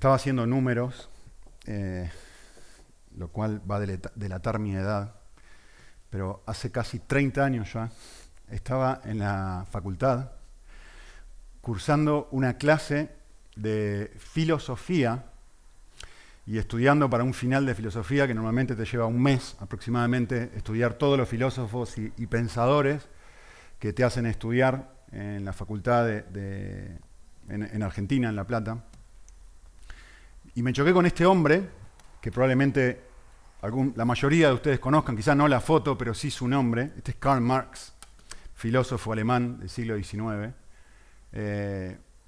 Estaba haciendo números, lo cual va a delatar mi edad, pero hace casi 30 años ya estaba en la facultad cursando una clase de filosofía y estudiando para un final de filosofía que normalmente te lleva un mes aproximadamente, estudiar todos los filósofos y pensadores que te hacen estudiar en la facultad en Argentina, en La Plata. Y me choqué con este hombre, que probablemente la mayoría de ustedes conozcan, quizás no la foto, pero sí su nombre. Este es Karl Marx, filósofo alemán del siglo XIX,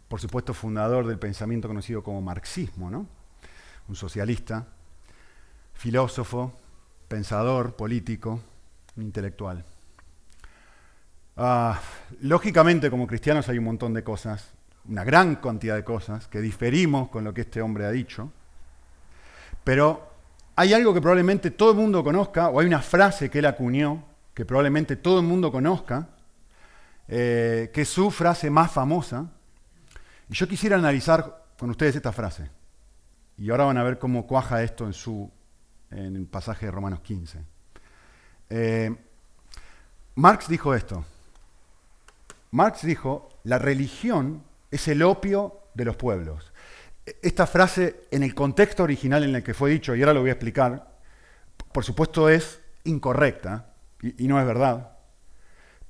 por supuesto fundador del pensamiento conocido como marxismo, ¿no? Un socialista, filósofo, pensador, político, intelectual. Lógicamente, como cristianos hay un montón de cosas, una gran cantidad de cosas, que diferimos con lo que este hombre ha dicho, pero hay algo que probablemente todo el mundo conozca, o hay una frase que él acuñó, que probablemente todo el mundo conozca, que es su frase más famosa, y yo quisiera analizar con ustedes esta frase. Y ahora van a ver cómo cuaja esto en el pasaje de Romanos 15. Marx dijo esto. Marx dijo, la religión es el opio de los pueblos. Esta frase, en el contexto original en el que fue dicho, y ahora lo voy a explicar, por supuesto es incorrecta, y no es verdad.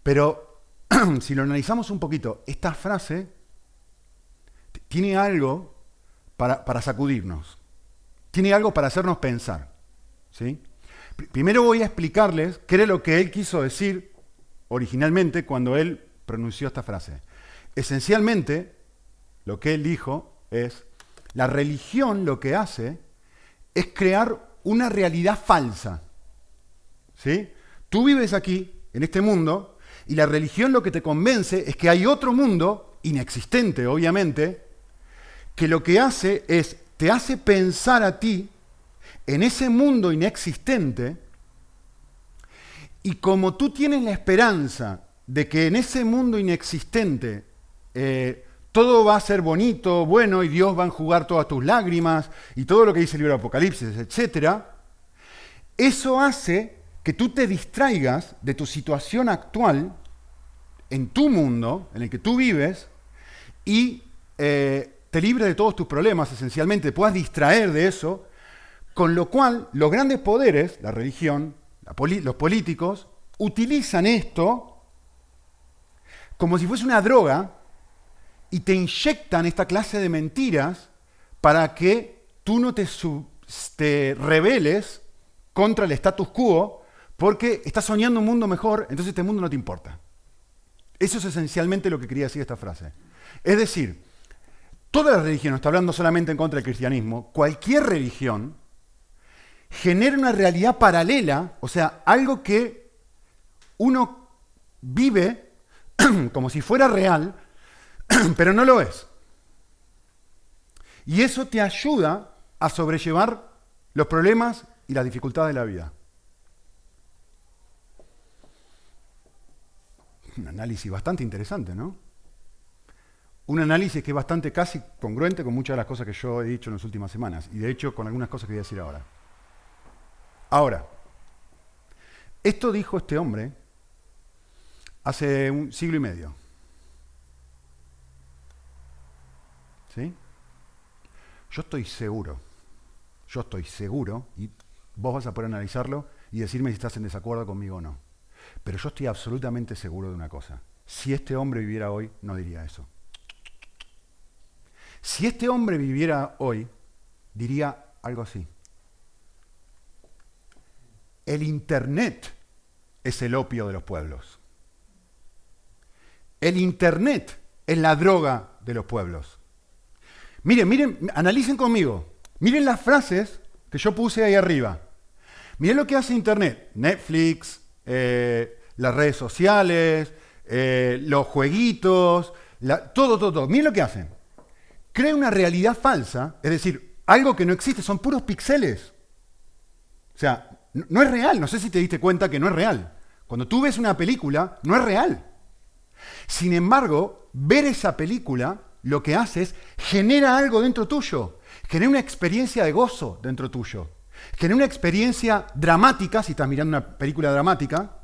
Pero si lo analizamos un poquito, esta frase tiene algo para sacudirnos. Tiene algo para hacernos pensar. ¿Sí? Primero voy a explicarles qué era lo que él quiso decir originalmente cuando él pronunció esta frase. Esencialmente, lo que él dijo es, la religión lo que hace es crear una realidad falsa. ¿Sí? Tú vives aquí, en este mundo, y la religión lo que te convence es que hay otro mundo, inexistente obviamente, que lo que hace es, te hace pensar a ti en ese mundo inexistente, y como tú tienes la esperanza de que en ese mundo inexistente todo va a ser bonito, bueno, y Dios va a enjugar todas tus lágrimas, y todo lo que dice el libro de Apocalipsis, etc., eso hace que tú te distraigas de tu situación actual, en tu mundo, en el que tú vives, y te libres de todos tus problemas, esencialmente, te puedas distraer de eso, con lo cual los grandes poderes, la religión, los políticos, utilizan esto como si fuese una droga y te inyectan esta clase de mentiras para que tú no te rebeles contra el status quo porque estás soñando un mundo mejor, entonces este mundo no te importa. Eso es esencialmente lo que quería decir esta frase. Es decir, toda la religión, no está hablando solamente en contra del cristianismo, cualquier religión genera una realidad paralela, o sea, algo que uno vive como si fuera real, pero no lo es. Y eso te ayuda a sobrellevar los problemas y las dificultades de la vida. Un análisis bastante interesante, ¿no? Un análisis que es bastante casi congruente con muchas de las cosas que yo he dicho en las últimas semanas, y de hecho con algunas cosas que voy a decir ahora. Ahora, esto dijo este hombre hace un siglo y medio. ¿Sí? Yo estoy seguro, y vos vas a poder analizarlo y decirme si estás en desacuerdo conmigo o no. Pero yo estoy absolutamente seguro de una cosa. Si este hombre viviera hoy, no diría eso. Si este hombre viviera hoy, diría algo así. El Internet es el opio de los pueblos. El Internet es la droga de los pueblos. Miren, analicen conmigo. Miren las frases que yo puse ahí arriba. Miren lo que hace Internet. Netflix, las redes sociales, los jueguitos, todo. Miren lo que hacen. Crea una realidad falsa, es decir, algo que no existe, son puros píxeles. O sea, no es real. No sé si te diste cuenta que no es real. Cuando tú ves una película, no es real. Sin embargo, ver esa película lo que hace es genera algo dentro tuyo. Genera una experiencia de gozo dentro tuyo. Genera una experiencia dramática, si estás mirando una película dramática.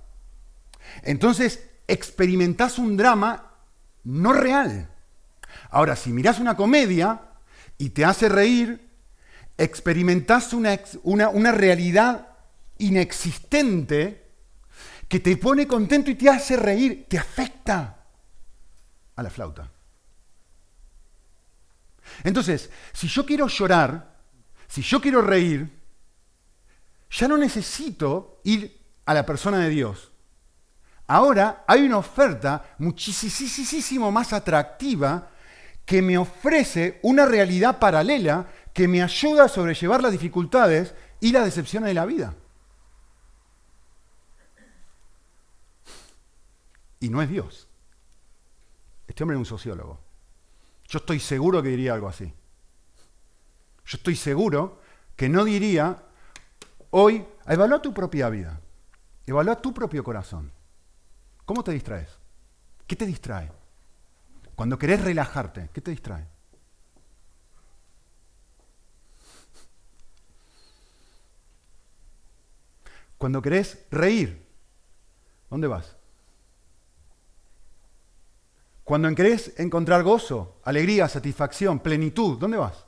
Entonces experimentás un drama no real. Ahora, si mirás una comedia y te hace reír, experimentás una realidad inexistente que te pone contento y te hace reír, te afecta a la flauta. Entonces, si yo quiero llorar, si yo quiero reír, ya no necesito ir a la persona de Dios. Ahora hay una oferta muchísimo más atractiva que me ofrece una realidad paralela que me ayuda a sobrellevar las dificultades y las decepciones de la vida. Y no es Dios. Este hombre es un sociólogo. Yo estoy seguro que diría algo así. Yo estoy seguro que no diría, hoy, evalúa tu propia vida, evalúa tu propio corazón. ¿Cómo te distraes? ¿Qué te distrae? Cuando querés relajarte, ¿qué te distrae? Cuando querés reír, ¿dónde vas? Cuando querés encontrar gozo, alegría, satisfacción, plenitud, ¿dónde vas?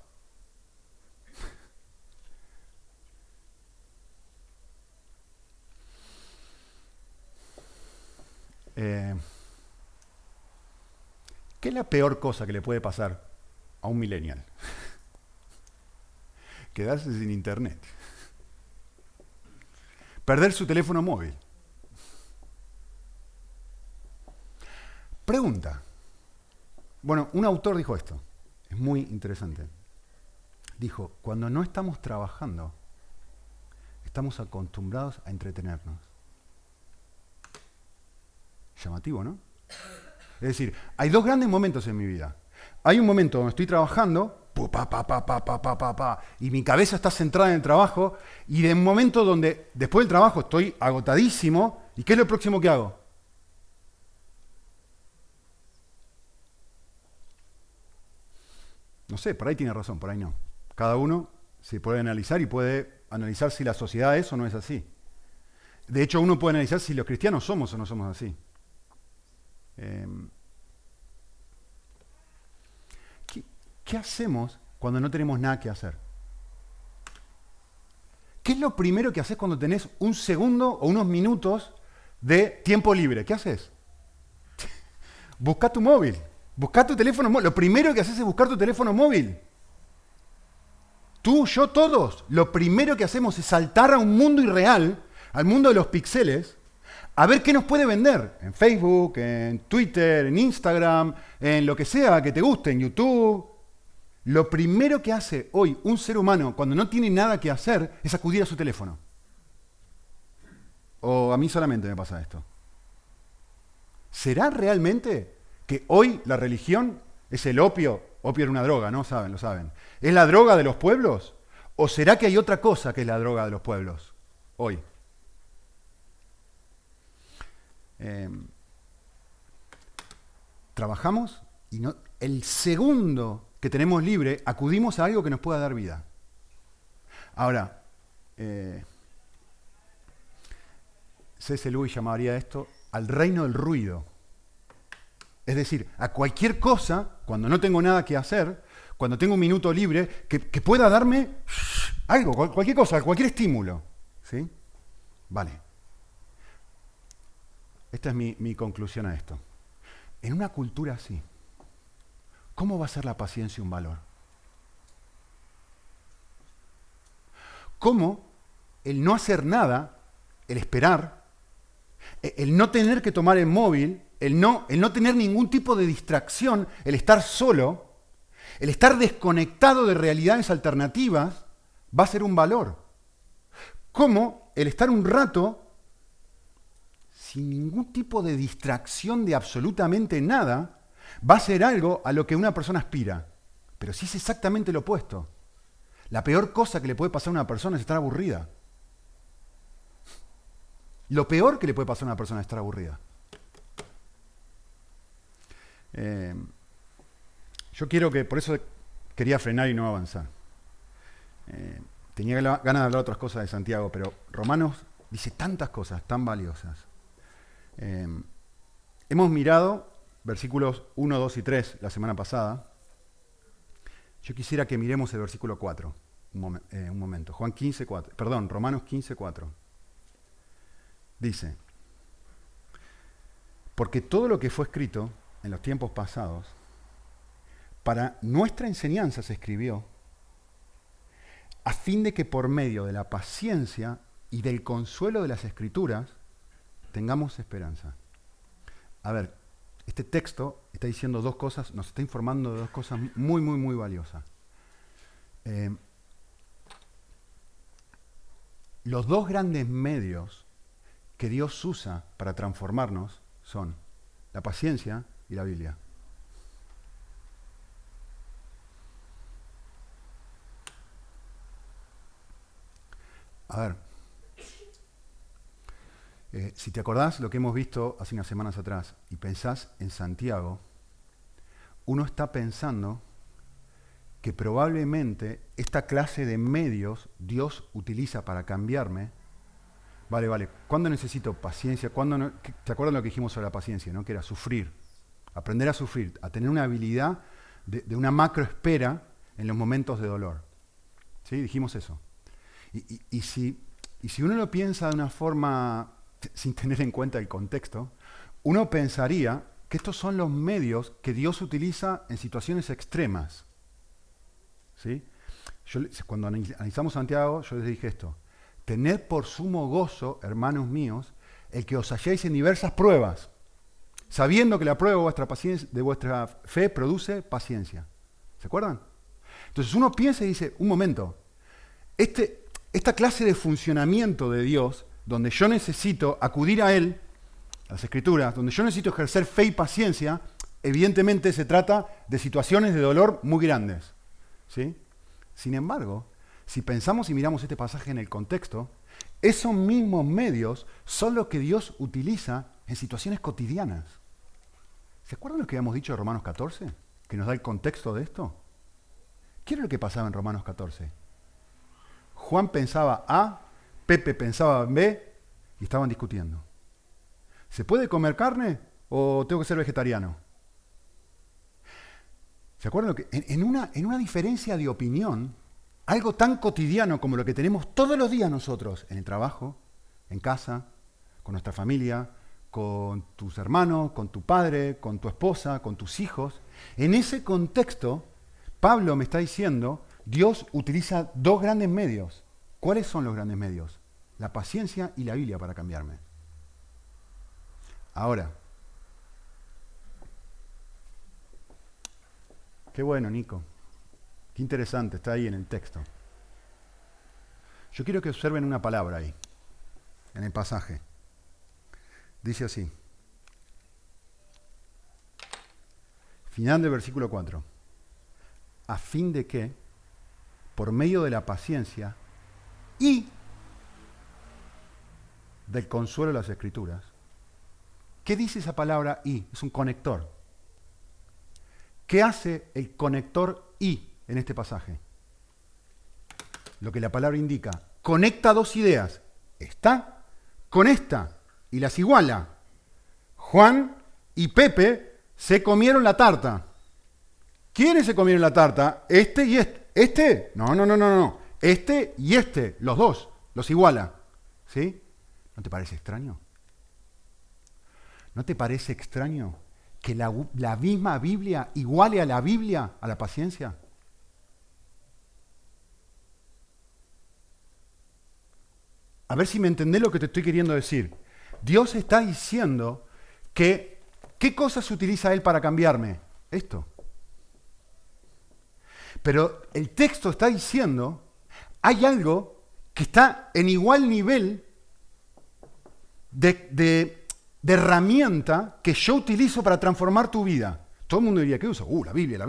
¿Qué es la peor cosa que le puede pasar a un millennial? Quedarse sin internet. Perder su teléfono móvil. Pregunta. Bueno, un autor dijo esto. Es muy interesante. Dijo, cuando no estamos trabajando, estamos acostumbrados a entretenernos. Llamativo, ¿no? Es decir, hay dos grandes momentos en mi vida. Hay un momento donde estoy trabajando, y mi cabeza está centrada en el trabajo, y de un momento donde después del trabajo estoy agotadísimo, ¿y qué es lo próximo que hago? No sé, por ahí tiene razón, por ahí no. Cada uno se puede analizar y puede analizar si la sociedad es o no es así. De hecho, uno puede analizar si los cristianos somos o no somos así. ¿Qué hacemos cuando no tenemos nada que hacer? ¿Qué es lo primero que haces cuando tenés un segundo o unos minutos de tiempo libre? ¿Qué haces? Busca tu móvil. Busca tu teléfono móvil. Lo primero que haces es buscar tu teléfono móvil. Tú, yo, todos. Lo primero que hacemos es saltar a un mundo irreal, al mundo de los píxeles, a ver qué nos puede vender. En Facebook, en Twitter, en Instagram, en lo que sea que te guste, en YouTube. Lo primero que hace hoy un ser humano cuando no tiene nada que hacer es acudir a su teléfono. O a mí solamente me pasa esto. ¿Será realmente que hoy la religión es el opio? Opio era una droga, ¿no? Saben, lo saben. ¿Es la droga de los pueblos? ¿O será que hay otra cosa que es la droga de los pueblos hoy? Trabajamos y no, el segundo que tenemos libre, acudimos a algo que nos pueda dar vida. Ahora, C.S. Lewis llamaría esto al reino del ruido. Es decir, a cualquier cosa, cuando no tengo nada que hacer, cuando tengo un minuto libre, que pueda darme algo, cualquier cosa, cualquier estímulo. ¿Sí? Vale. Esta es mi conclusión a esto. En una cultura así, ¿cómo va a ser la paciencia un valor? ¿Cómo el no hacer nada, el esperar, el no tener que tomar el móvil, el no tener ningún tipo de distracción, el estar solo, el estar desconectado de realidades alternativas, va a ser un valor? ¿Cómo el estar un rato sin ningún tipo de distracción de absolutamente nada, va a ser algo a lo que una persona aspira? Pero si es exactamente lo opuesto. La peor cosa que le puede pasar a una persona es estar aburrida. Lo peor que le puede pasar a una persona es estar aburrida. Yo quiero que, por eso quería frenar y no avanzar. Tenía ganas de hablar otras cosas de Santiago, pero Romanos dice tantas cosas tan valiosas. Hemos mirado versículos 1, 2 y 3 la semana pasada. Yo quisiera que miremos el versículo 4 un momento. Romanos 15, 4. Dice, porque todo lo que fue escrito en los tiempos pasados, para nuestra enseñanza se escribió, a fin de que por medio de la paciencia y del consuelo de las Escrituras tengamos esperanza. A ver, este texto está diciendo dos cosas, nos está informando de dos cosas muy, muy, muy valiosas. Los dos grandes medios que Dios usa para transformarnos son la paciencia y la Biblia. A ver, si te acordás lo que hemos visto hace unas semanas atrás y pensás en Santiago, uno está pensando que probablemente esta clase de medios Dios utiliza para cambiarme. Vale, ¿cuándo necesito paciencia? ¿Cuándo no? ¿Te acuerdas lo que dijimos sobre la paciencia, no? Que era sufrir, aprender a sufrir, a tener una habilidad de una macroespera en los momentos de dolor. ¿Sí? Dijimos eso. Y si uno lo piensa de una forma sin tener en cuenta el contexto, uno pensaría que estos son los medios que Dios utiliza en situaciones extremas. ¿Sí? Cuando analizamos Santiago, yo les dije esto: tened por sumo gozo, hermanos míos, el que os halléis en diversas pruebas, sabiendo que la prueba de vuestra fe produce paciencia. ¿Se acuerdan? Entonces uno piensa y dice, un momento, esta clase de funcionamiento de Dios, donde yo necesito acudir a Él, a las Escrituras, donde yo necesito ejercer fe y paciencia, evidentemente se trata de situaciones de dolor muy grandes. ¿Sí? Sin embargo, si pensamos y miramos este pasaje en el contexto, esos mismos medios son los que Dios utiliza en situaciones cotidianas. ¿Se acuerdan lo que habíamos dicho de Romanos 14? Que nos da el contexto de esto. ¿Qué era lo que pasaba en Romanos 14? Juan pensaba A, Pepe pensaba B y estaban discutiendo. ¿Se puede comer carne o tengo que ser vegetariano? ¿Se acuerdan lo que? En una diferencia de opinión, algo tan cotidiano como lo que tenemos todos los días nosotros, en el trabajo, en casa, con nuestra familia, con tus hermanos, con tu padre, con tu esposa, con tus hijos, en ese contexto, Pablo me está diciendo, Dios utiliza dos grandes medios. ¿Cuáles son los grandes medios? La paciencia y la Biblia para cambiarme. Ahora, qué bueno, Nico. Qué interesante, está ahí en el texto. Yo quiero que observen una palabra ahí, en el pasaje. Dice así. Final del versículo 4. A fin de que, por medio de la paciencia y del consuelo de las Escrituras. ¿Qué dice esa palabra y? Es un conector. ¿Qué hace el conector y en este pasaje? Lo que la palabra indica. Conecta dos ideas. Esta con esta y las iguala. Juan y Pepe se comieron la tarta. ¿Quiénes se comieron la tarta? Este y este. ¿Este? No. Este y este, los dos, los iguala. ¿Sí? ¿No te parece extraño? ¿No te parece extraño que la misma Biblia iguale a la Biblia a la paciencia? A ver si me entendés lo que te estoy queriendo decir. Dios está diciendo que, ¿qué cosas utiliza Él para cambiarme? Esto. Pero el texto está diciendo, hay algo que está en igual nivel de herramienta que yo utilizo para transformar tu vida. Todo el mundo diría, ¿qué usa? La Biblia.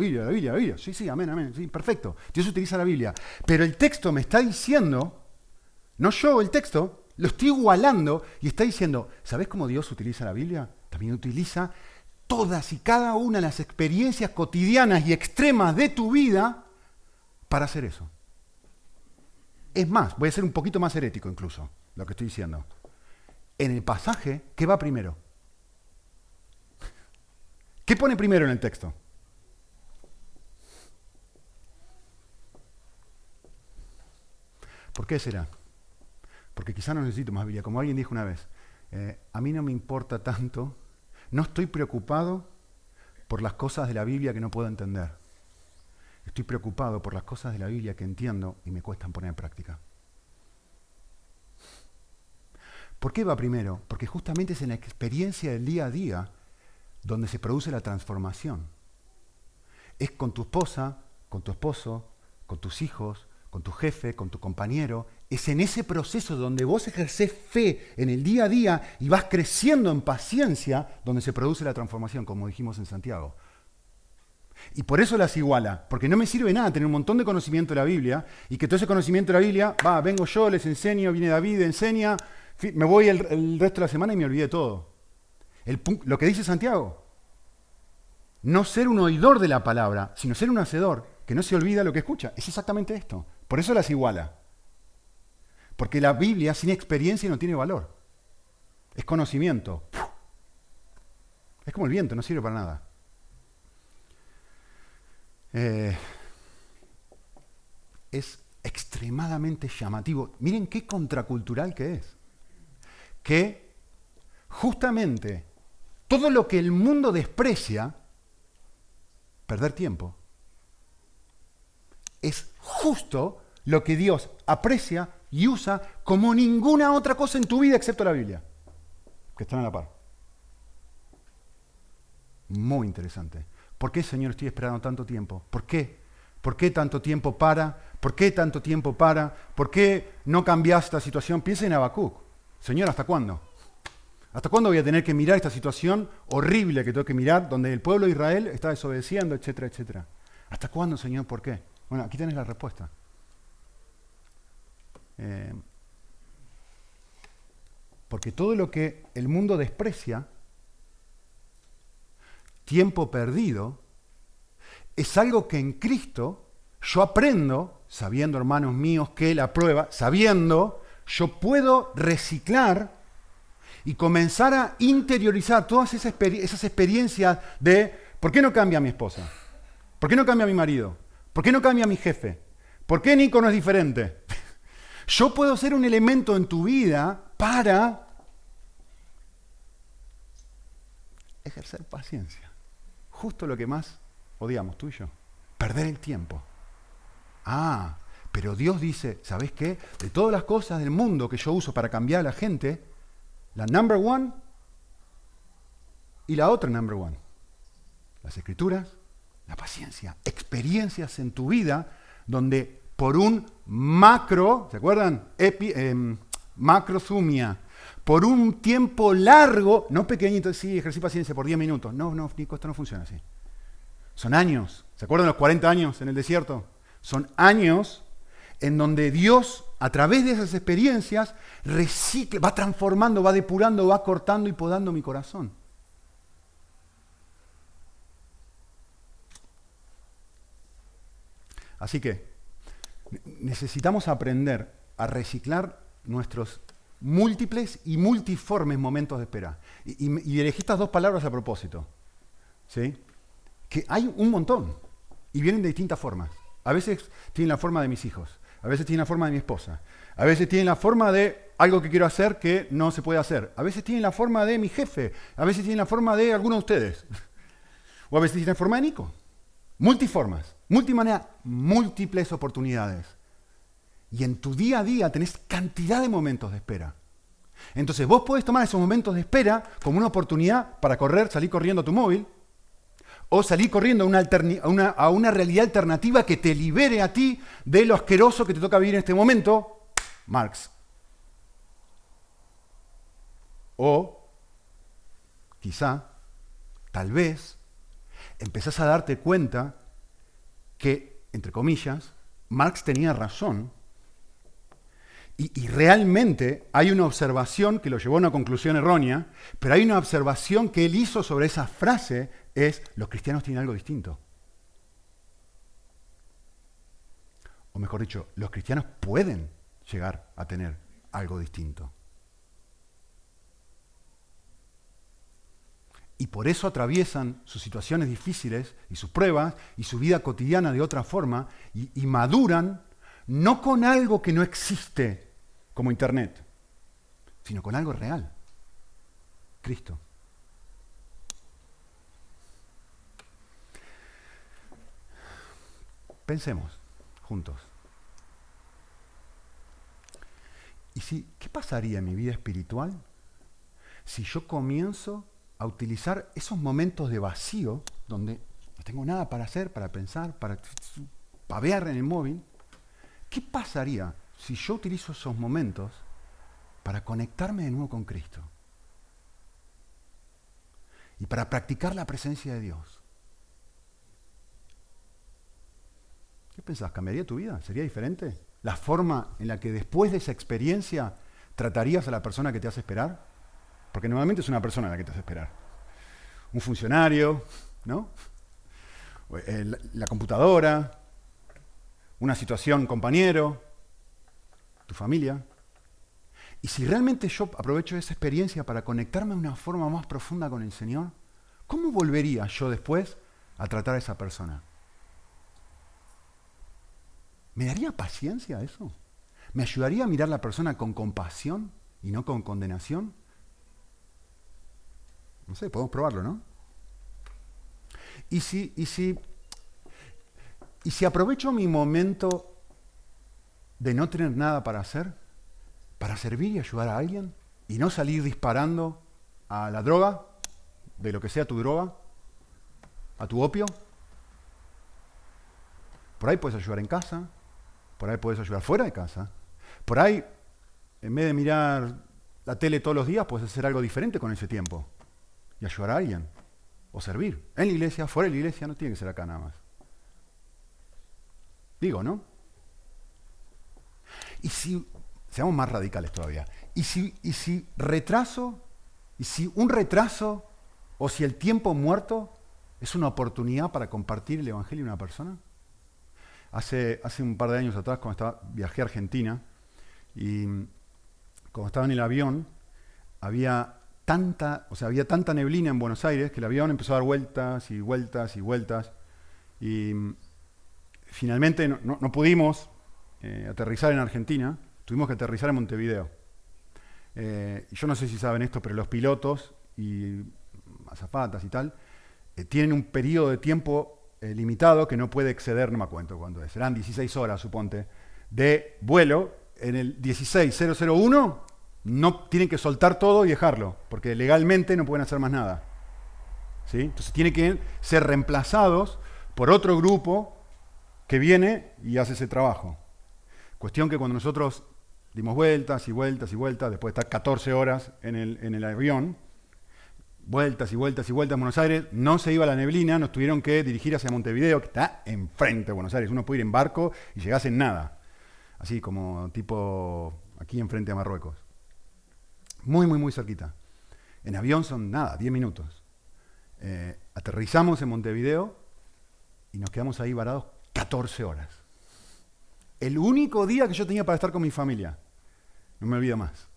Sí, amén, sí, perfecto. Dios utiliza la Biblia. Pero el texto me está diciendo, no yo, el texto, lo estoy igualando y está diciendo, ¿sabés cómo Dios utiliza la Biblia? También utiliza todas y cada una de las experiencias cotidianas y extremas de tu vida para hacer eso. Es más, voy a ser un poquito más herético incluso, lo que estoy diciendo. En el pasaje, ¿qué va primero? ¿Qué pone primero en el texto? ¿Por qué será? Porque quizá no necesito más Biblia. Como alguien dijo una vez, a mí no me importa tanto, no estoy preocupado por las cosas de la Biblia que no puedo entender. Estoy preocupado por las cosas de la Biblia que entiendo y me cuestan poner en práctica. ¿Por qué va primero? Porque justamente es en la experiencia del día a día donde se produce la transformación. Es con tu esposa, con tu esposo, con tus hijos, con tu jefe, con tu compañero. Es en ese proceso donde vos ejercés fe en el día a día y vas creciendo en paciencia donde se produce la transformación, como dijimos en Santiago. Y por eso las iguala, porque no me sirve nada tener un montón de conocimiento de la Biblia y que todo ese conocimiento de la Biblia, vengo yo, les enseño, viene David, enseña, me voy el resto de la semana y me olvidé todo. Lo que dice Santiago, no ser un oidor de la palabra, sino ser un hacedor, que no se olvida lo que escucha. Es exactamente esto. Por eso las iguala. Porque la Biblia sin experiencia no tiene valor. Es conocimiento. Es como el viento, no sirve para nada. Es extremadamente llamativo. Miren qué contracultural que es. Que justamente todo lo que el mundo desprecia, perder tiempo, es justo lo que Dios aprecia y usa como ninguna otra cosa en tu vida excepto la Biblia, que están a la par. Muy interesante. ¿Por qué, Señor, estoy esperando tanto tiempo? ¿Por qué? ¿Por qué tanto tiempo para? ¿Por qué tanto tiempo para? ¿Por qué no cambiaste esta situación? Piensa en Habacuc. Señor, ¿hasta cuándo? ¿Hasta cuándo voy a tener que mirar esta situación horrible que tengo que mirar, donde el pueblo de Israel está desobedeciendo, etcétera, etcétera? ¿Hasta cuándo, Señor? ¿Por qué? Bueno, aquí tienes la respuesta. Porque todo lo que el mundo desprecia, tiempo perdido, es algo que en Cristo yo aprendo, sabiendo, hermanos míos, que la prueba, sabiendo, yo puedo reciclar y comenzar a interiorizar todas esas experiencias de ¿por qué no cambia mi esposa? ¿Por qué no cambia mi marido? ¿Por qué no cambia mi jefe? ¿Por qué Nico no es diferente? Yo puedo ser un elemento en tu vida para ejercer paciencia. Justo lo que más odiamos, tú y yo. Perder el tiempo. Pero Dios dice, ¿sabes qué? De todas las cosas del mundo que yo uso para cambiar a la gente, la number one y la otra number one. Las Escrituras, la paciencia. Experiencias en tu vida donde por un macro, ¿se acuerdan? Macrozumia. Por un tiempo largo, no pequeñito, sí, ejercí paciencia por 10 minutos. No, Nico, esto no funciona así. Son años. ¿Se acuerdan los 40 años en el desierto? Son años en donde Dios, a través de esas experiencias, recicla, va transformando, va depurando, va cortando y podando mi corazón. Así que necesitamos aprender a reciclar nuestros múltiples y multiformes momentos de espera. Y elegí estas dos palabras a propósito. ¿Sí? Que hay un montón y vienen de distintas formas. A veces tienen la forma de mis hijos, a veces tienen la forma de mi esposa, a veces tienen la forma de algo que quiero hacer que no se puede hacer, a veces tienen la forma de mi jefe, a veces tienen la forma de alguno de ustedes, o a veces tienen la forma de Nico. Multiformas, multimanera, múltiples oportunidades. Y en tu día a día tenés cantidad de momentos de espera. Entonces vos podés tomar esos momentos de espera como una oportunidad para correr, salir corriendo a tu móvil, o salir corriendo a una realidad alternativa que te libere a ti de lo asqueroso que te toca vivir en este momento, Marx. O quizá, tal vez, empezás a darte cuenta que, entre comillas, Marx tenía razón y realmente hay una observación que lo llevó a una conclusión errónea, pero hay una observación que él hizo sobre esa frase, es los cristianos tienen algo distinto. O mejor dicho, los cristianos pueden llegar a tener algo distinto. Y por eso atraviesan sus situaciones difíciles y sus pruebas y su vida cotidiana de otra forma y maduran no con algo que no existe como Internet, sino con algo real, Cristo. Pensemos juntos. ¿Qué pasaría en mi vida espiritual si yo comienzo a utilizar esos momentos de vacío donde no tengo nada para hacer, para pensar, para pavear en el móvil? ¿Qué pasaría si yo utilizo esos momentos para conectarme de nuevo con Cristo? Y para practicar la presencia de Dios. ¿Qué pensás? ¿Cambiaría tu vida? ¿Sería diferente? ¿La forma en la que después de esa experiencia tratarías a la persona que te hace esperar? Porque normalmente es una persona la que te hace esperar. Un funcionario, ¿no? La computadora, una situación, compañero, tu familia. Y si realmente yo aprovecho esa experiencia para conectarme de una forma más profunda con el Señor, ¿cómo volvería yo después a tratar a esa persona? ¿Me daría paciencia eso? ¿Me ayudaría a mirar a la persona con compasión y no con condenación? No sé, podemos probarlo, ¿no? Y si aprovecho mi momento de no tener nada para hacer, para servir y ayudar a alguien, y no salir disparando a la droga, de lo que sea tu droga, a tu opio, por ahí puedes ayudar en casa, por ahí puedes ayudar fuera de casa, por ahí, en vez de mirar la tele todos los días, puedes hacer algo diferente con ese tiempo y ayudar a alguien, o servir, en la iglesia, fuera de la iglesia, no tiene que ser acá nada más. Digo, ¿no? Y si, seamos más radicales todavía, y si un retraso, o si el tiempo muerto es una oportunidad para compartir el Evangelio a una persona. Hace un par de años atrás, viajé a Argentina, y cuando estaba en el avión, había tanta neblina en Buenos Aires que el avión empezó a dar vueltas y vueltas y vueltas, y finalmente no pudimos aterrizar en Argentina, tuvimos que aterrizar en Montevideo. Yo no sé si saben esto, pero los pilotos y azafatas y tal tienen un periodo de tiempo limitado que no puede exceder, no me acuerdo cuánto es, serán 16 horas, suponte, de vuelo. En el 16001 no tienen que soltar todo y dejarlo, porque legalmente no pueden hacer más nada. ¿Sí? Entonces tienen que ser reemplazados por otro grupo que viene y hace ese trabajo. Cuestión que cuando nosotros dimos vueltas y vueltas y vueltas, después de estar 14 horas en el avión, vueltas y vueltas y vueltas en Buenos Aires, no se iba la neblina, nos tuvieron que dirigir hacia Montevideo, que está enfrente de Buenos Aires. Uno puede ir en barco y llegás en nada. Así como tipo aquí enfrente a Marruecos. Muy, muy, muy cerquita. En avión son nada, 10 minutos. Aterrizamos en Montevideo y nos quedamos ahí varados 14 horas. El único día que yo tenía para estar con mi familia. No me olvido más.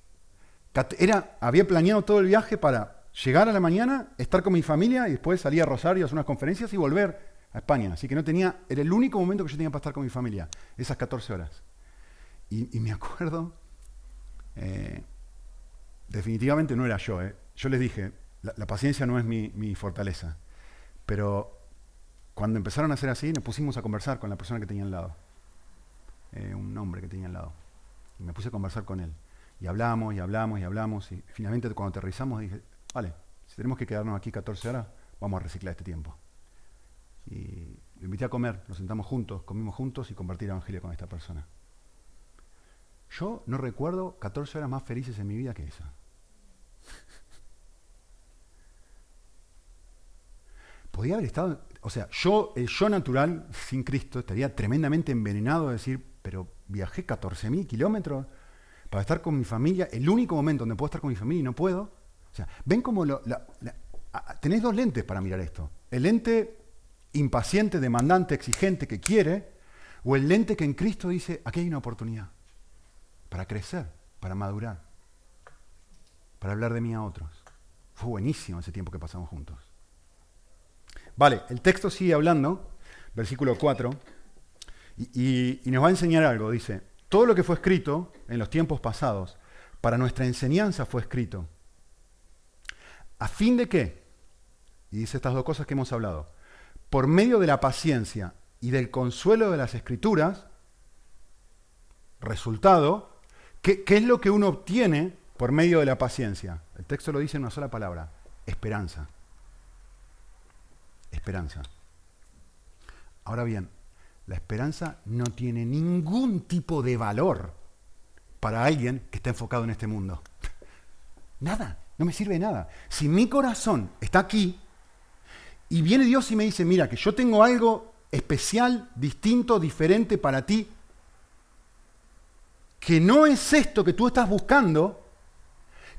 Había planeado todo el viaje para llegar a la mañana, estar con mi familia y después salir a Rosario a hacer unas conferencias y volver a España. Así que era el único momento que yo tenía para estar con mi familia, esas 14 horas. Y me acuerdo, definitivamente no era yo. Yo les dije, la paciencia no es mi fortaleza. Pero cuando empezaron a hacer así, nos pusimos a conversar con la persona que tenía al lado. Un hombre que tenía al lado. Y me puse a conversar con él. Y hablamos, y hablamos, y hablamos. Y finalmente cuando aterrizamos dije, vale, si tenemos que quedarnos aquí 14 horas, vamos a reciclar este tiempo. Y lo invité a comer, nos sentamos juntos, comimos juntos y compartir el Evangelio con esta persona. Yo no recuerdo 14 horas más felices en mi vida que esa. Podía haber estado, el yo natural sin Cristo estaría tremendamente envenenado de decir, pero viajé 14.000 kilómetros para estar con mi familia, el único momento donde puedo estar con mi familia y no puedo. O sea, ven como tenés dos lentes para mirar esto. El lente impaciente, demandante, exigente que quiere, o el lente que en Cristo dice, aquí hay una oportunidad. para crecer, para madurar, para hablar de mí a otros. Fue buenísimo ese tiempo que pasamos juntos. Vale, el texto sigue hablando, versículo 4, y nos va a enseñar algo. Dice, todo lo que fue escrito en los tiempos pasados, para nuestra enseñanza fue escrito. ¿A fin de qué? Y dice estas dos cosas que hemos hablado. Por medio de la paciencia y del consuelo de las Escrituras, resultado, ¿qué es lo que uno obtiene por medio de la paciencia? El texto lo dice en una sola palabra, esperanza. Esperanza. Ahora bien, la esperanza no tiene ningún tipo de valor para alguien que está enfocado en este mundo. Nada, no me sirve de nada. Si mi corazón está aquí y viene Dios y me dice, mira, que yo tengo algo especial, distinto, diferente para ti, que no es esto que tú estás buscando,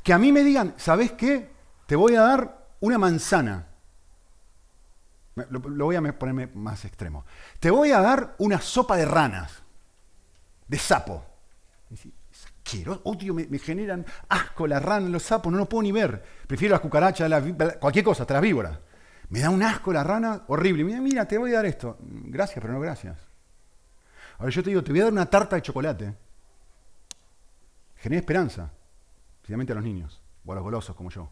que a mí me digan, ¿sabes qué? Te voy a dar una manzana. Lo voy a ponerme más extremo. Te voy a dar una sopa de ranas, de sapo. Quiero, odio, me generan asco las ranas, los sapos, no los puedo ni ver. Prefiero las cucarachas, cualquier cosa, hasta las víboras. Me da un asco la rana horrible. Mira, te voy a dar esto. Gracias, pero no gracias. Ahora yo te digo, te voy a dar una tarta de chocolate. Genera esperanza, especialmente a los niños, o a los golosos como yo.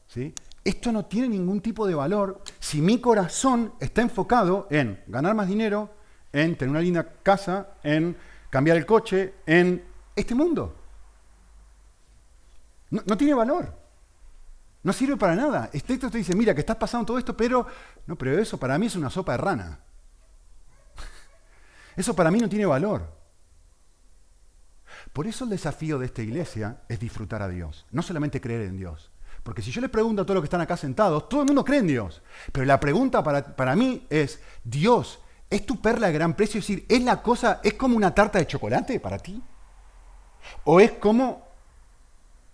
¿Sí? Esto no tiene ningún tipo de valor si mi corazón está enfocado en ganar más dinero, en tener una linda casa, en cambiar el coche, en este mundo. No tiene valor. No sirve para nada. Este texto te dice, mira, que estás pasando todo esto, pero eso para mí es una sopa de rana. Eso para mí no tiene valor. Por eso el desafío de esta iglesia es disfrutar a Dios, no solamente creer en Dios. Porque si yo les pregunto a todos los que están acá sentados, todo el mundo cree en Dios. Pero la pregunta para mí es, Dios, ¿es tu perla de gran precio? Es decir, ¿es como una tarta de chocolate para ti? ¿O es como,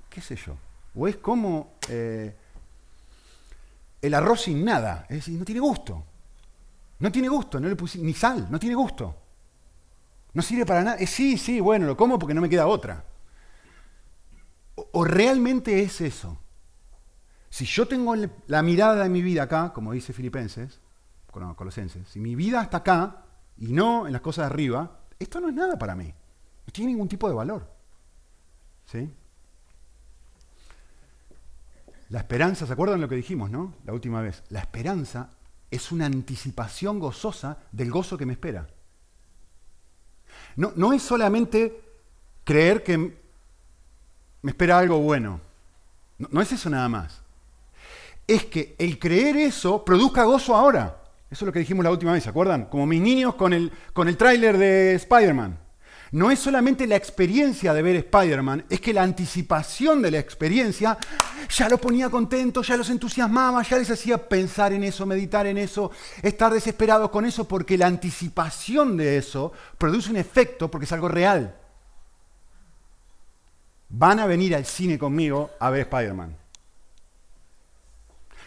qué sé yo, o es como el arroz sin nada? Es decir, no tiene gusto. No tiene gusto, no le puse ni sal, no tiene gusto. No sirve para nada. Sí, bueno, lo como porque no me queda otra. O realmente es eso. Si yo tengo la mirada de mi vida acá, como dice Filipenses, Colosenses, si mi vida está acá y no en las cosas de arriba, esto no es nada para mí. No tiene ningún tipo de valor. ¿Sí? La esperanza, ¿se acuerdan lo que dijimos, no? La última vez. La esperanza es una anticipación gozosa del gozo que me espera. No es solamente creer que me espera algo bueno. No es eso nada más. Es que el creer eso produzca gozo ahora. Eso es lo que dijimos la última vez, ¿se acuerdan? Como mis niños con el tráiler de Spider-Man. No es solamente la experiencia de ver Spider-Man, es que la anticipación de la experiencia ya los ponía contentos, ya los entusiasmaba, ya les hacía pensar en eso, meditar en eso, estar desesperados con eso, porque la anticipación de eso produce un efecto porque es algo real. Van a venir al cine conmigo a ver Spider-Man.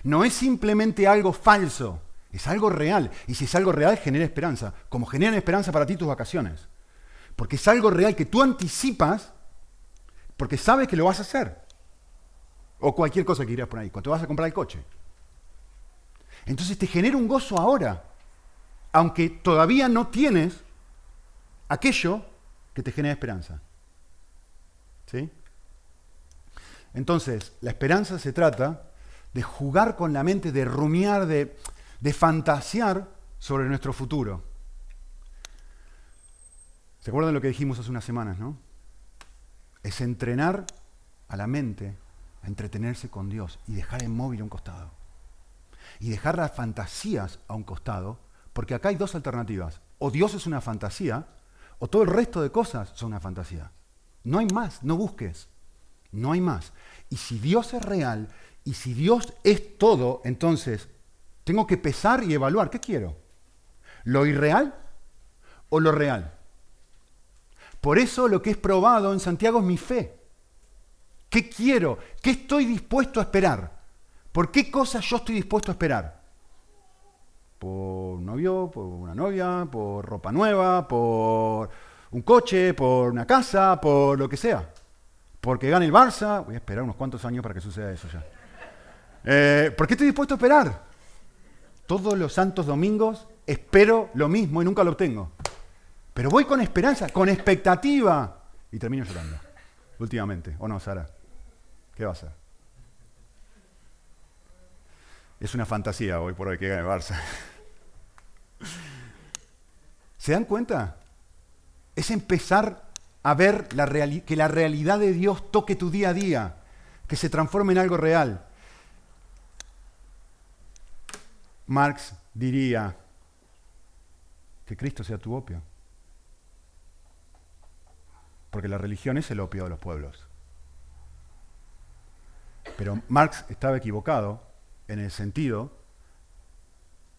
No es simplemente algo falso, es algo real. Y si es algo real, genera esperanza, como generan esperanza para ti tus vacaciones. Porque es algo real que tú anticipas porque sabes que lo vas a hacer. O cualquier cosa que irás por ahí, cuando te vas a comprar el coche. Entonces te genera un gozo ahora, aunque todavía no tienes aquello que te genera esperanza. ¿Sí? Entonces, la esperanza se trata de jugar con la mente, de rumiar, de fantasear sobre nuestro futuro. ¿Se acuerdan lo que dijimos hace unas semanas, no? Es entrenar a la mente a entretenerse con Dios y dejar el móvil a un costado. Y dejar las fantasías a un costado, porque acá hay dos alternativas. O Dios es una fantasía, o todo el resto de cosas son una fantasía. No hay más, no busques. No hay más. Y si Dios es real, y si Dios es todo, entonces tengo que pesar y evaluar. ¿Qué quiero? ¿Lo irreal o lo real? Por eso lo que es probado en Santiago es mi fe. ¿Qué quiero? ¿Qué estoy dispuesto a esperar? ¿Por qué cosas yo estoy dispuesto a esperar? ¿Por un novio? ¿Por una novia? ¿Por ropa nueva? ¿Por un coche, por una casa, por lo que sea. Porque gane el Barça. Voy a esperar unos cuantos años para que suceda eso ya. ¿Por qué estoy dispuesto a esperar? Todos los santos domingos espero lo mismo y nunca lo obtengo. Pero voy con esperanza, con expectativa. Y termino llorando, últimamente. ¿O no, Sara? ¿Qué va a hacer? Es una fantasía hoy por hoy que gane el Barça. ¿Se dan cuenta? Es empezar a ver que la realidad de Dios toque tu día a día, que se transforme en algo real. Marx diría que Cristo sea tu opio. Porque la religión es el opio de los pueblos. Pero Marx estaba equivocado en el sentido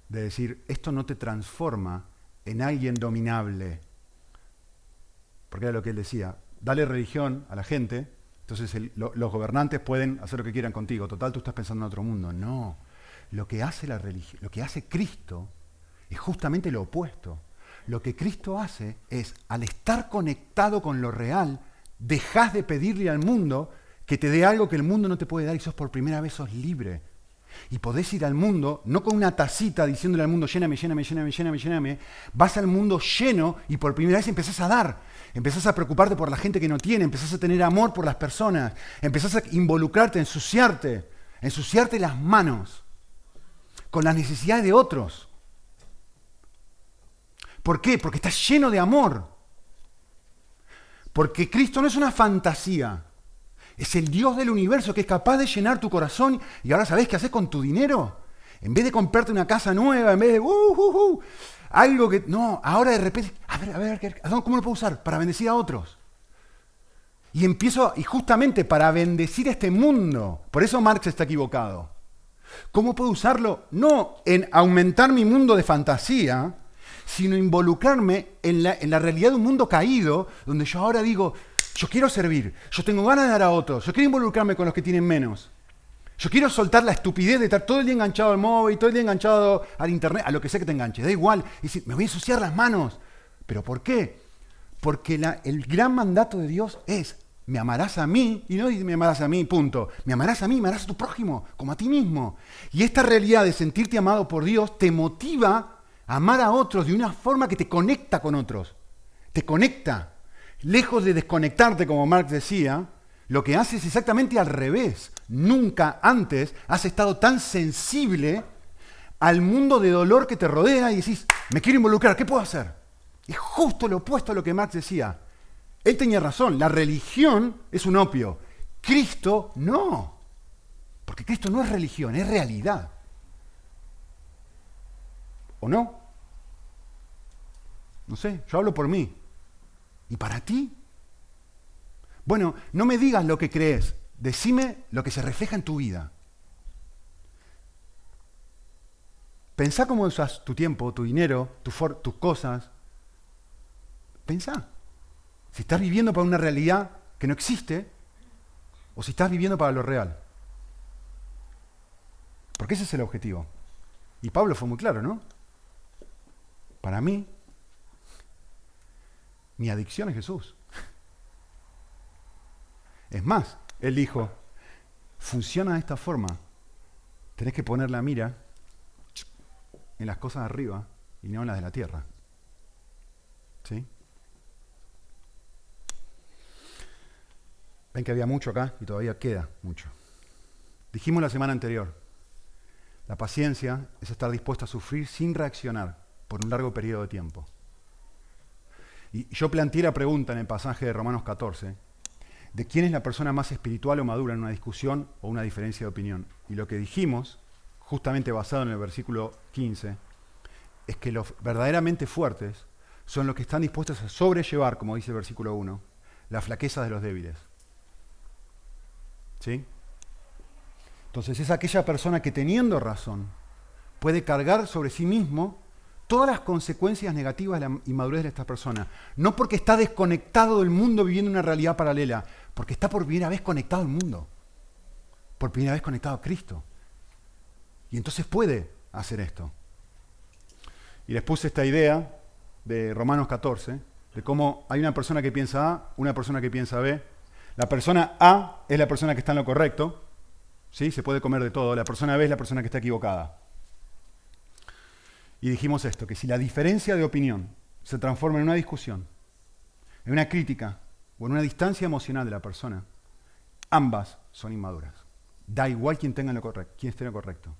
de decir, esto no te transforma en alguien dominable. Porque era lo que él decía, dale religión a la gente, entonces los gobernantes pueden hacer lo que quieran contigo. Total, tú estás pensando en otro mundo. No, lo que hace la religión, lo que hace Cristo es justamente lo opuesto. Lo que Cristo hace es, al estar conectado con lo real, dejás de pedirle al mundo que te dé algo que el mundo no te puede dar y por primera vez sos libre. Y podés ir al mundo, no con una tacita diciéndole al mundo, lléname, lléname, lléname, lléname, lléname. Vas al mundo lleno y por primera vez empezás a dar. Empezás a preocuparte por la gente que no tiene, empezás a tener amor por las personas, empezás a involucrarte, a ensuciarte las manos con las necesidades de otros. ¿Por qué? Porque estás lleno de amor. Porque Cristo no es una fantasía. Es el Dios del universo que es capaz de llenar tu corazón. Y ahora ¿sabés qué haces con tu dinero? En vez de comprarte una casa nueva, en vez de algo que... No, ahora de repente... A ver, ¿cómo lo puedo usar? Para bendecir a otros. Y justamente para bendecir a este mundo. Por eso Marx está equivocado. ¿Cómo puedo usarlo? No en aumentar mi mundo de fantasía, sino involucrarme en la realidad de un mundo caído, donde yo ahora digo, yo quiero servir, yo tengo ganas de dar a otros, yo quiero involucrarme con los que tienen menos. Yo quiero soltar la estupidez de estar todo el día enganchado al móvil, todo el día enganchado al internet, a lo que sea que te enganche, da igual. Y decir, me voy a ensuciar las manos. ¿Pero por qué? Porque el gran mandato de Dios es, me amarás a mí, y no me amarás a mí, punto. Me amarás a mí, me amarás a tu prójimo, como a ti mismo. Y esta realidad de sentirte amado por Dios te motiva a amar a otros de una forma que te conecta con otros. Te conecta. Lejos de desconectarte, como Marx decía, lo que hace es exactamente al revés. Nunca antes has estado tan sensible al mundo de dolor que te rodea y decís, me quiero involucrar, ¿qué puedo hacer? Es justo lo opuesto a lo que Marx decía. Él tenía razón, la religión es un opio. Cristo no. Porque Cristo no es religión, es realidad. ¿O no? No sé, yo hablo por mí. ¿Y para ti? Bueno, no me digas lo que crees, decime lo que se refleja en tu vida. Pensá cómo usas tu tiempo, tu dinero, tus cosas. Pensá. Si estás viviendo para una realidad que no existe, o si estás viviendo para lo real. Porque ese es el objetivo. Y Pablo fue muy claro, ¿no? Para mí, mi adicción es Jesús. Es más, él dijo, funciona de esta forma. Tenés que poner la mira en las cosas de arriba y no en las de la tierra. ¿Sí? Ven que había mucho acá y todavía queda mucho. Dijimos la semana anterior, la paciencia es estar dispuesto a sufrir sin reaccionar por un largo periodo de tiempo. Y yo planteé la pregunta en el pasaje de Romanos 14, de quién es la persona más espiritual o madura en una discusión o una diferencia de opinión. Y lo que dijimos, justamente basado en el versículo 15, es que los verdaderamente fuertes son los que están dispuestos a sobrellevar, como dice el versículo 1, la flaqueza de los débiles. ¿Sí? Entonces es aquella persona que teniendo razón puede cargar sobre sí mismo todas las consecuencias negativas de la inmadurez de esta persona. No porque está desconectado del mundo viviendo una realidad paralela, porque está por primera vez conectado al mundo. Por primera vez conectado a Cristo. Y entonces puede hacer esto. Y les puse esta idea de Romanos 14, de cómo hay una persona que piensa A, una persona que piensa B. La persona A es la persona que está en lo correcto, ¿sí? Se puede comer de todo. La persona B es la persona que está equivocada. Y dijimos esto, que si la diferencia de opinión se transforma en una discusión, en una crítica o en una distancia emocional de la persona, ambas son inmaduras. Da igual quién tenga lo correcto, quién esté en lo correcto.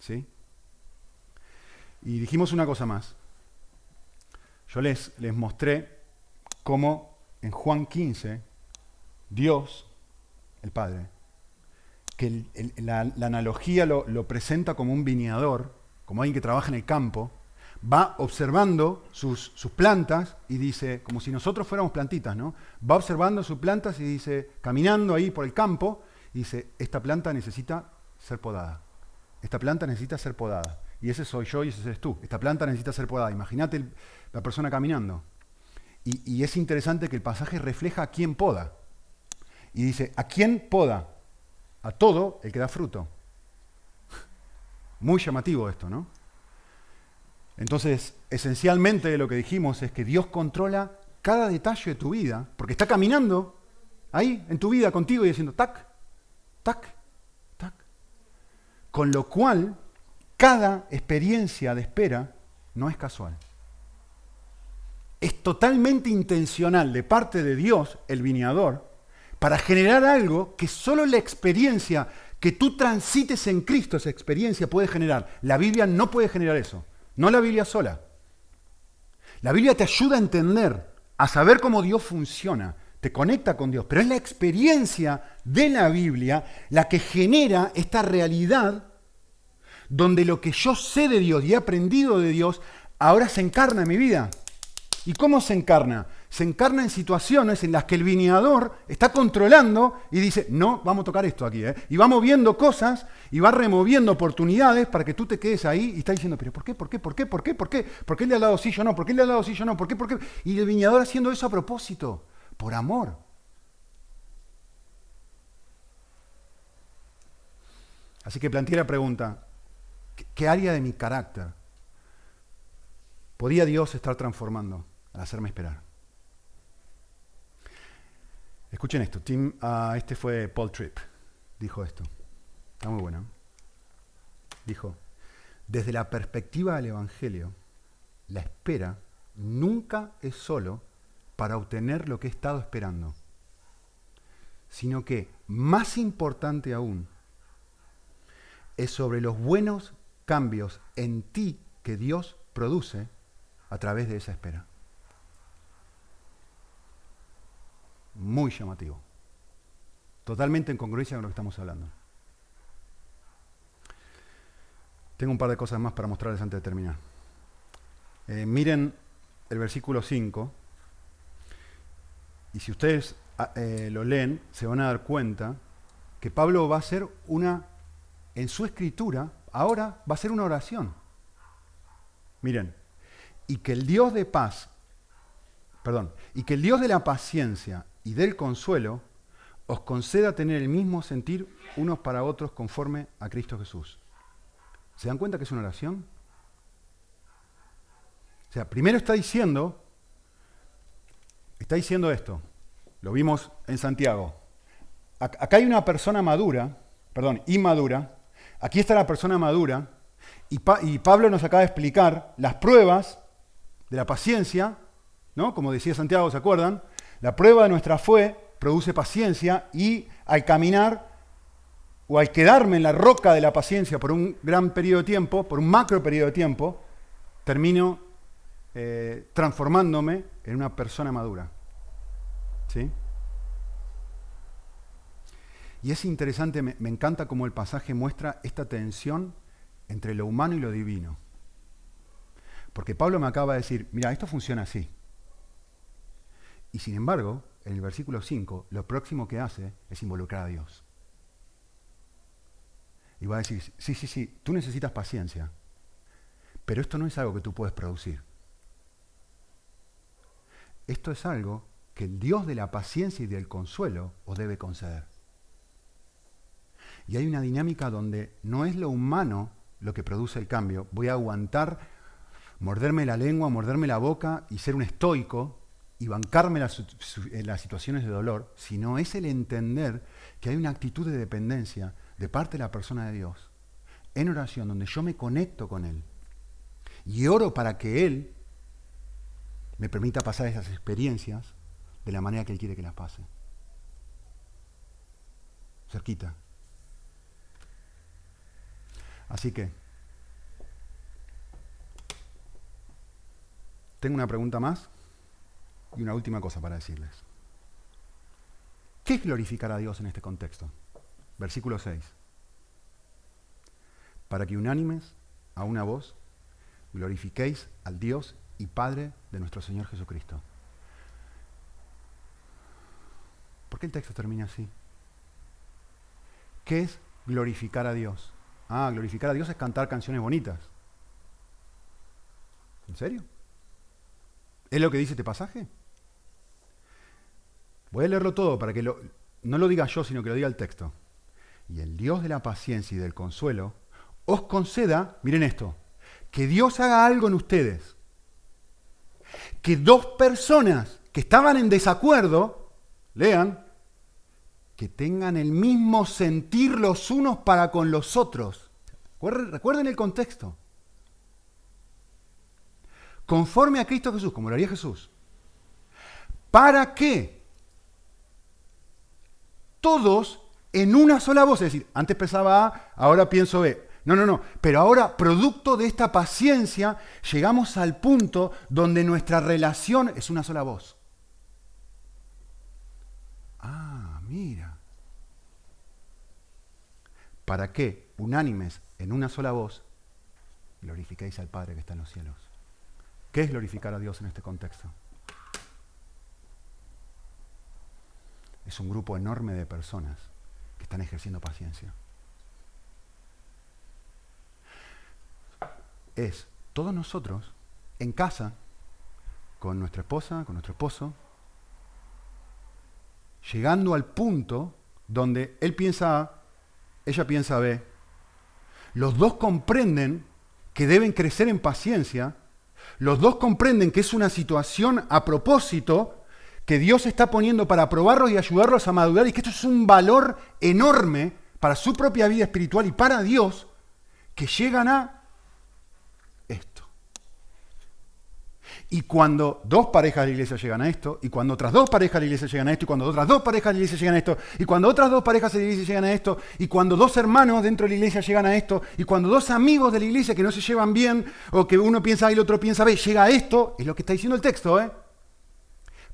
¿Sí? Y dijimos una cosa más. Yo les mostré cómo en Juan 15, Dios, el Padre, que la analogía lo presenta como un viñador, como alguien que trabaja en el campo, va observando sus plantas y dice, como si nosotros fuéramos plantitas, ¿no? Va observando sus plantas y dice, caminando ahí por el campo, y dice, esta planta necesita ser podada. Esta planta necesita ser podada. Y ese soy yo y ese eres tú. Esta planta necesita ser podada. Imagínate la persona caminando. Y es interesante que el pasaje refleja a quién poda. Y dice, ¿a quién poda? A todo el que da fruto. Muy llamativo esto, ¿no? Entonces, esencialmente lo que dijimos es que Dios controla cada detalle de tu vida, porque está caminando ahí en tu vida contigo y diciendo tac, tac, tac. Con lo cual, cada experiencia de espera no es casual. Es totalmente intencional de parte de Dios, el viñador, para generar algo que solo la experiencia que tú transites en Cristo, esa experiencia puede generar. La Biblia no puede generar eso. No la Biblia sola. La Biblia te ayuda a entender, a saber cómo Dios funciona, te conecta con Dios, pero es la experiencia de la Biblia la que genera esta realidad donde lo que yo sé de Dios y he aprendido de Dios ahora se encarna en mi vida. ¿Y cómo se encarna? Se encarna en situaciones en las que el viñador está controlando y dice, no, vamos a tocar esto aquí, y va moviendo cosas y va removiendo oportunidades para que tú te quedes ahí y está diciendo, pero ¿por qué? ¿Por qué? ¿Por qué? ¿Por qué? ¿Por qué? ¿Por qué él le ha dado sí, yo no? ¿Por qué él le ha dado sí, yo no? ¿Por qué? ¿Por qué? Y el viñador haciendo eso a propósito, por amor. Así que planteé la pregunta, ¿qué área de mi carácter podía Dios estar transformando al hacerme esperar? Escuchen esto, este fue Paul Tripp, dijo esto, está muy bueno. Dijo, desde la perspectiva del Evangelio, la espera nunca es solo para obtener lo que he estado esperando, sino que, más importante aún, es sobre los buenos cambios en ti que Dios produce a través de esa espera. Muy llamativo. Totalmente en congruencia con lo que estamos hablando. Tengo un par de cosas más para mostrarles antes de terminar. Miren el versículo 5. Y si ustedes lo leen, se van a dar cuenta que Pablo va a hacer en su escritura, ahora va a hacer una oración. Miren, y que el Dios de la paciencia y del consuelo os conceda tener el mismo sentir unos para otros conforme a Cristo Jesús. ¿Se dan cuenta que es una oración? O sea, primero está diciendo esto. Lo vimos en Santiago. Acá hay una persona inmadura. Aquí está la persona madura. Y Pablo nos acaba de explicar las pruebas de la paciencia, ¿no? Como decía Santiago, ¿se acuerdan? La prueba de nuestra fe produce paciencia y al caminar o al quedarme en la roca de la paciencia por un gran periodo de tiempo, por un macro periodo de tiempo, termino transformándome en una persona madura. ¿Sí? Y es interesante, me encanta cómo el pasaje muestra esta tensión entre lo humano y lo divino. Porque Pablo me acaba de decir, mira, esto funciona así. Y sin embargo, en el versículo 5, lo próximo que hace es involucrar a Dios. Y va a decir, sí, tú necesitas paciencia, pero esto no es algo que tú puedes producir. Esto es algo que el Dios de la paciencia y del consuelo os debe conceder. Y hay una dinámica donde no es lo humano lo que produce el cambio. Voy a aguantar, morderme la lengua, morderme la boca y ser un estoico y bancarme en las situaciones de dolor, sino es el entender que hay una actitud de dependencia de parte de la persona de Dios en oración, donde yo me conecto con Él y oro para que Él me permita pasar esas experiencias de la manera que Él quiere que las pase. Cerquita. Así que, tengo una pregunta más y una última cosa para decirles. ¿Qué es glorificar a Dios en este contexto? Versículo 6. Para que unánimes a una voz glorifiquéis al Dios y Padre de nuestro Señor Jesucristo. ¿Por qué el texto termina así? ¿Qué es glorificar a Dios? Glorificar a Dios es cantar canciones bonitas. ¿En serio? ¿Es lo que dice este pasaje? Voy a leerlo todo para que no lo diga yo, sino que lo diga el texto. Y el Dios de la paciencia y del consuelo os conceda, miren esto, que Dios haga algo en ustedes. Que dos personas que estaban en desacuerdo, lean, que tengan el mismo sentir los unos para con los otros. Recuerden el contexto. Conforme a Cristo Jesús, como lo haría Jesús. ¿Para qué? Todos en una sola voz. Es decir, antes pensaba A, ahora pienso B. No. Pero ahora, producto de esta paciencia, llegamos al punto donde nuestra relación es una sola voz. Mira. ¿Para qué, unánimes en una sola voz, glorificáis al Padre que está en los cielos? ¿Qué es glorificar a Dios en este contexto? Es un grupo enorme de personas que están ejerciendo paciencia. Es todos nosotros en casa, con nuestra esposa, con nuestro esposo, llegando al punto donde él piensa A, ella piensa B. Los dos comprenden que deben crecer en paciencia. Los dos comprenden que es una situación a propósito que Dios está poniendo para probarlos y ayudarlos a madurar y que esto es un valor enorme para su propia vida espiritual y para Dios, que llegan a esto. Y cuando dos parejas de la iglesia llegan a esto, y cuando otras dos parejas de la iglesia llegan a esto, y cuando otras dos parejas de la iglesia llegan a esto, y cuando otras dos parejas de la iglesia llegan a esto, y cuando dos hermanos dentro de la iglesia llegan a esto, y cuando dos amigos de la iglesia que no se llevan bien, o que uno piensa A y el otro piensa B, llega a esto, es lo que está diciendo el texto,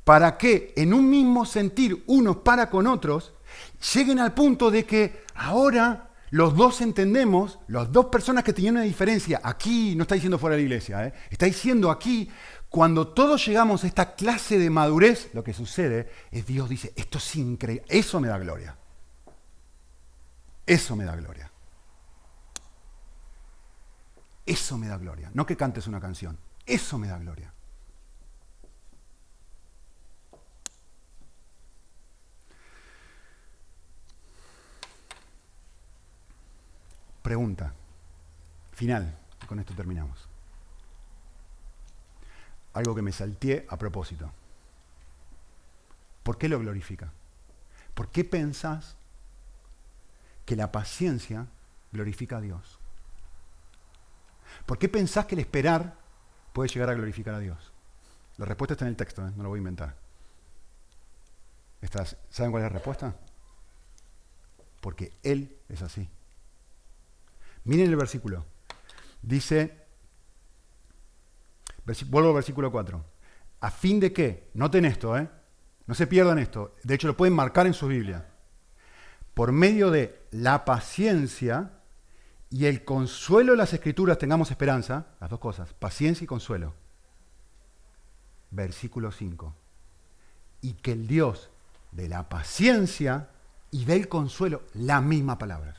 para que en un mismo sentir unos para con otros, lleguen al punto de que ahora los dos entendemos, las dos personas que tenían una diferencia, aquí, no está diciendo fuera de la iglesia, está diciendo aquí, cuando todos llegamos a esta clase de madurez, lo que sucede es Dios dice, esto es increíble, eso me da gloria. Eso me da gloria. Eso me da gloria. No que cantes una canción, eso me da gloria. Pregunta final, y con esto terminamos. Algo que me salteé a propósito. ¿Por qué lo glorifica? ¿Por qué pensás que la paciencia glorifica a Dios? ¿Por qué pensás que el esperar puede llegar a glorificar a Dios? La respuesta está en el texto, no lo voy a inventar. ¿Saben cuál es la respuesta? Porque Él es así. Miren el versículo. Dice, vuelvo al versículo 4. A fin de que, noten esto, no se pierdan esto. De hecho, lo pueden marcar en su Biblia. Por medio de la paciencia y el consuelo de las Escrituras tengamos esperanza. Las dos cosas, paciencia y consuelo. Versículo 5. Y que el Dios de la paciencia y del consuelo, las mismas palabras.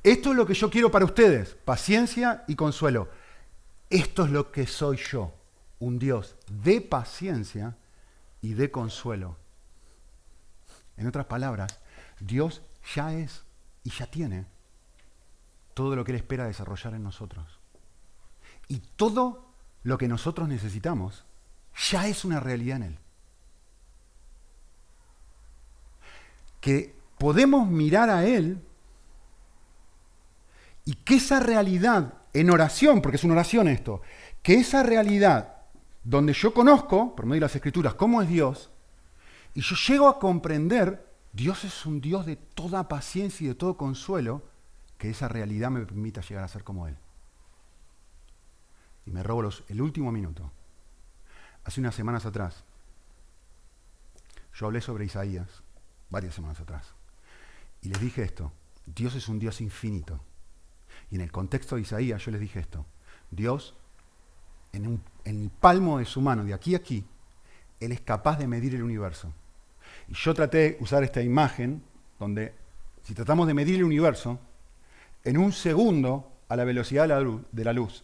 Esto es lo que yo quiero para ustedes, paciencia y consuelo. Esto es lo que soy yo, un Dios de paciencia y de consuelo. En otras palabras, Dios ya es y ya tiene todo lo que Él espera desarrollar en nosotros. Y todo lo que nosotros necesitamos ya es una realidad en Él. Que podemos mirar a Él y que esa realidad en oración, porque es una oración esto, que esa realidad donde yo conozco, por medio de las Escrituras, cómo es Dios, y yo llego a comprender, Dios es un Dios de toda paciencia y de todo consuelo, que esa realidad me permita llegar a ser como Él. Y me robo el último minuto. Hace unas semanas atrás, yo hablé sobre Isaías, varias semanas atrás, y les dije esto: Dios es un Dios infinito. Y en el contexto de Isaías yo les dije esto: Dios, en el palmo de su mano, de aquí a aquí, Él es capaz de medir el universo. Y yo traté de usar esta imagen donde, si tratamos de medir el universo, en un segundo, a la velocidad de la luz,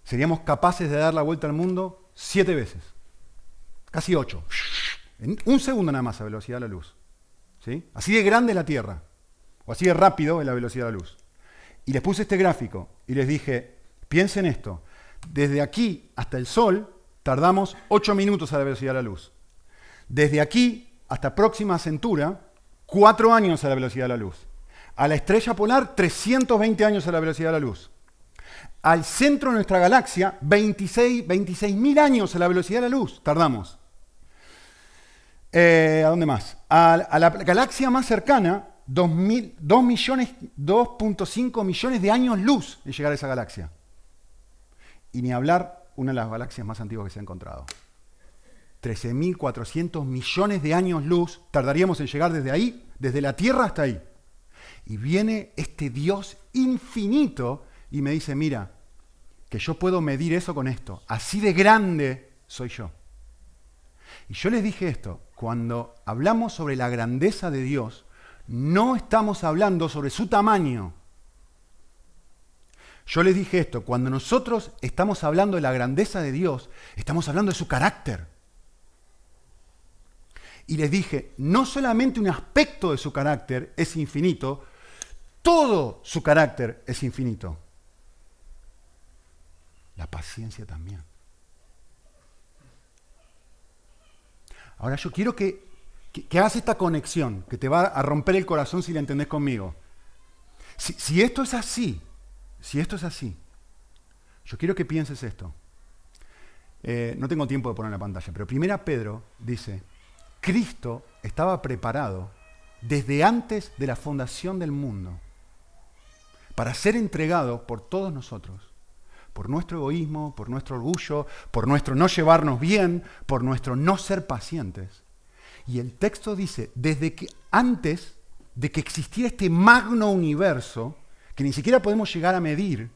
seríamos capaces de dar la vuelta al mundo 7 veces. Casi 8. En un segundo nada más a velocidad de la luz. ¿Sí? Así de grande es la Tierra. O así de rápido es la velocidad de la luz. Y les puse este gráfico y les dije, piensen esto. Desde aquí hasta el Sol tardamos 8 minutos a la velocidad de la luz. Desde aquí hasta Próxima Centauri, 4 años a la velocidad de la luz. A la estrella polar, 320 años a la velocidad de la luz. Al centro de nuestra galaxia, 26.000 años a la velocidad de la luz tardamos. ¿A dónde más? A la galaxia más cercana, 2.5 millones de años luz en llegar a esa galaxia. Y ni hablar, una de las galaxias más antiguas que se ha encontrado. 13.400 millones de años luz tardaríamos en llegar desde ahí, desde la Tierra hasta ahí. Y viene este Dios infinito y me dice, mira, que yo puedo medir eso con esto. Así de grande soy yo. Y yo les dije esto, cuando hablamos sobre la grandeza de Dios, no estamos hablando sobre su tamaño. Yo les dije esto, cuando nosotros estamos hablando de la grandeza de Dios, estamos hablando de su carácter. Y les dije, no solamente un aspecto de su carácter es infinito, todo su carácter es infinito. La paciencia también. Ahora yo quiero que hagas esta conexión, que te va a romper el corazón si la entendés conmigo. Si esto es así, yo quiero que pienses esto. No tengo tiempo de poner en la pantalla, pero 1 Pedro dice, Cristo estaba preparado desde antes de la fundación del mundo para ser entregado por todos nosotros, por nuestro egoísmo, por nuestro orgullo, por nuestro no llevarnos bien, por nuestro no ser pacientes. Y el texto dice, desde que antes de que existiera este magno universo, que ni siquiera podemos llegar a medir,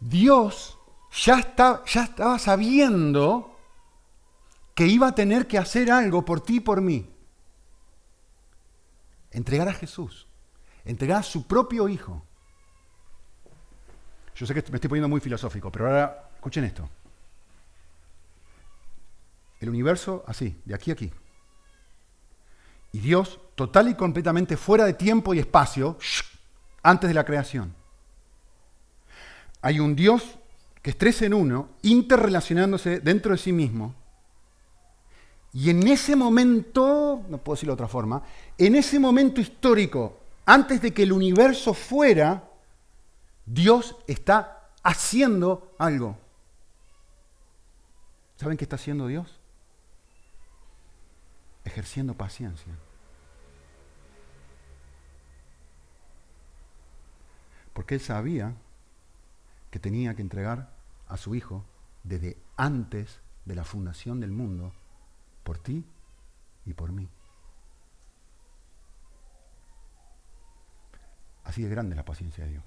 Dios ya estaba sabiendo que iba a tener que hacer algo por ti y por mí. Entregar a Jesús, entregar a su propio Hijo. Yo sé que me estoy poniendo muy filosófico, pero ahora escuchen esto. El universo así, de aquí a aquí. Y Dios total y completamente fuera de tiempo y espacio, antes de la creación. Hay un Dios que es 3 en 1, interrelacionándose dentro de sí mismo. Y en ese momento, no puedo decirlo de otra forma, en ese momento histórico, antes de que el universo fuera, Dios está haciendo algo. ¿Saben qué está haciendo Dios? Ejerciendo paciencia. Porque Él sabía que tenía que entregar a su Hijo desde antes de la fundación del mundo, por ti y por mí. Así de grande es la paciencia de Dios.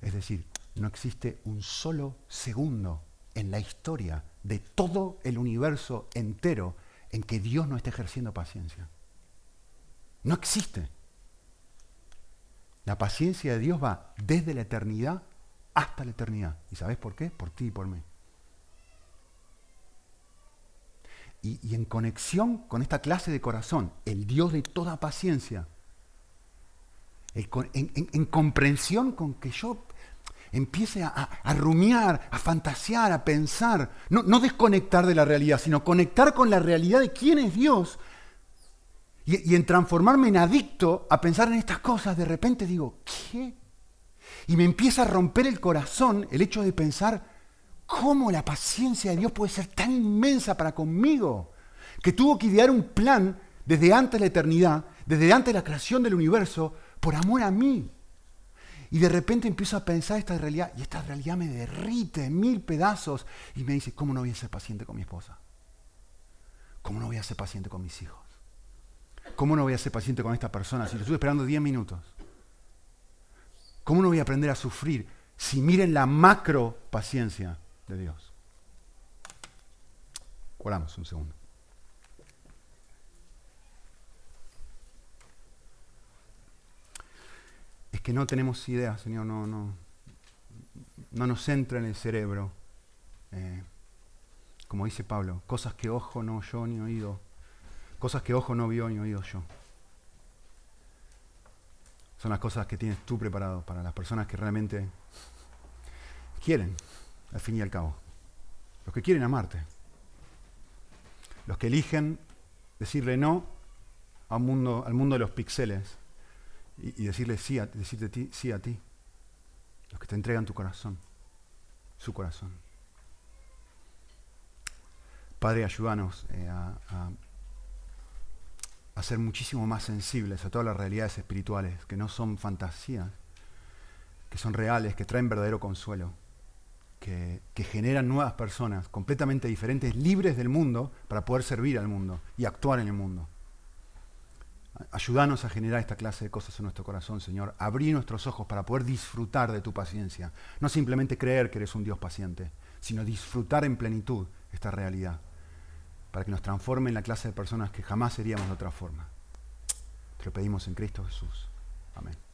Es decir, no existe un solo segundo en la historia de todo el universo entero en que Dios no esté ejerciendo paciencia. No existe. La paciencia de Dios va desde la eternidad hasta la eternidad. ¿Y sabes por qué? Por ti y por mí. Y en conexión con esta clase de corazón, el Dios de toda paciencia, en comprensión con que yo empiece a rumiar, a fantasear, a pensar, no desconectar de la realidad, sino conectar con la realidad de quién es Dios, y en transformarme en adicto a pensar en estas cosas, de repente digo, ¿qué? Y me empieza a romper el corazón el hecho de pensar cómo la paciencia de Dios puede ser tan inmensa para conmigo, que tuvo que idear un plan desde antes de la eternidad, desde antes de la creación del universo, por amor a mí. Y de repente empiezo a pensar esta realidad, y esta realidad me derrite en 1000 pedazos, y me dice, ¿cómo no voy a ser paciente con mi esposa? ¿Cómo no voy a ser paciente con mis hijos? ¿Cómo no voy a ser paciente con esta persona si lo estuve esperando 10 minutos? ¿Cómo no voy a aprender a sufrir si miren la macro paciencia de Dios? Oramos un segundo. Es que no tenemos idea, Señor, no nos entra en el cerebro, como dice Pablo, cosas que ojo no oyó ni oído, cosas que ojo no vio ni oído yo. Son las cosas que tienes tú preparado para las personas que realmente quieren, al fin y al cabo. Los que quieren amarte. Los que eligen decirle no al mundo de los píxeles y decirle decirte sí a ti. Los que te entregan tu corazón, su corazón. Padre, ayúdanos a ser muchísimo más sensibles a todas las realidades espirituales, que no son fantasías, que son reales, que traen verdadero consuelo, que generan nuevas personas completamente diferentes, libres del mundo, para poder servir al mundo y actuar en el mundo. Ayúdanos a generar esta clase de cosas en nuestro corazón, Señor. Abrí nuestros ojos para poder disfrutar de tu paciencia. No simplemente creer que eres un Dios paciente, sino disfrutar en plenitud esta realidad, para que nos transforme en la clase de personas que jamás seríamos de otra forma. Te lo pedimos en Cristo Jesús. Amén.